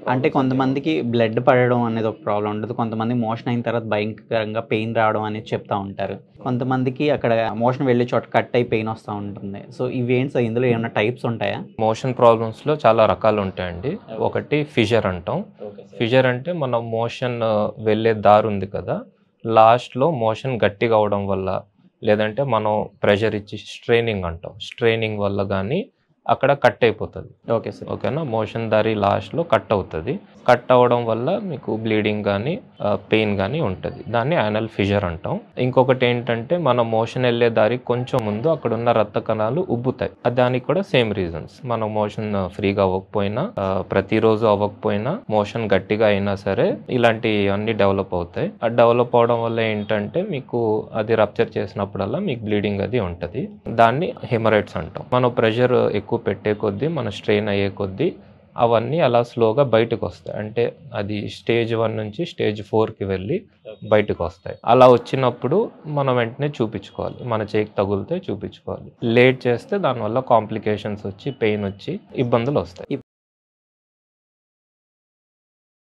అంటే కొంతమందికి బ్లడ్ పడడం అనేది ఒక ప్రాబ్లమ్ ఉంటది. కొంతమంది మోషన్ అయిన తర్వాత భయంకరంగా పెయిన్ రావడం అనేది చెప్తా ఉంటారు. కొంతమందికి అక్కడ మోషన్ వెళ్ళే చోట కట్ అయ్యి పెయిన్ వస్తా ఉంటుంది. సో, ఇవేంటి సార్ ఇందులో ఏమన్నా టైప్స్ ఉంటాయా? మోషన్ ప్రాబ్లమ్స్‌లో చాలా రకాలు ఉంటాయండి. ఒకటి ఫిషర్ అంటాం. ఫిషర్ అంటే మన మోషన్ వెళ్ళే దారి ఉంది కదా! లాస్ట్‌లో మోషన్ గట్టిగా అవ్వడం వల్ల, లేదంటే మనం ప్రెషర్ ఇచ్చి స్ట్రెయినింగ్ అంటాం. స్ట్రెయినింగ్ వల్ల గానీ అక్కడ కట్ అయిపోతది. Okay sir. ఓకేనా? మోషన్ దారి లాస్ట్‌లో కట్ అవుతది. కట్ అవ్వడం వల్ల మీకు బ్లీడింగ్ గానీ, పెయిన్ గానీ ఉంటది. దాన్ని యానల్ ఫిషర్ అంటాం. ఇంకొకటేంటంటే మన మోషన్ ఎళ్ళే దారి కొంచెం ముందు అక్కడున్న రక్త కణాలు ఉబ్బుతాయి. దానికి కూడా సేమ్ రీజన్స్. మన మోషన్ ఫ్రీగా అవ్వకపోయినా, ప్రతిరోజు అవ్వకపోయినా, మోషన్ గట్టిగా అయినా సరే ఇలాంటియన్నీ డెవలప్ అవుతాయి. డెవలప్ అవ్వడం వల్ల ఏంటంటే మీకు అది రప్చర్ చేసినప్పుడల్లా మీకు బ్లీడింగ్ అది ఉంటది. దాన్ని హెమరాయిడ్స్ అంటాం. మనం ప్రెషర్ ఎక్కువ పెట్టే కొద్దీ, మన స్ట్రెయిన్ అయ్యే కొద్దీ అవన్నీ అలా స్లోగా బయటకొస్తాయి. అంటే అది స్టేజ్ 1 నుంచి స్టేజ్ 4కి వెళ్ళి బయటకొస్తాయి. అలా వచ్చినప్పుడు మనం వెంటనే చూపించుకోవాలి. మన చేయికి తగులితే చూపించుకోవాలి. లేట్ చేస్తే దానివల్ల కాంప్లికేషన్స్ వచ్చి, పెయిన్ వచ్చి ఇబ్బందులొస్తాయి.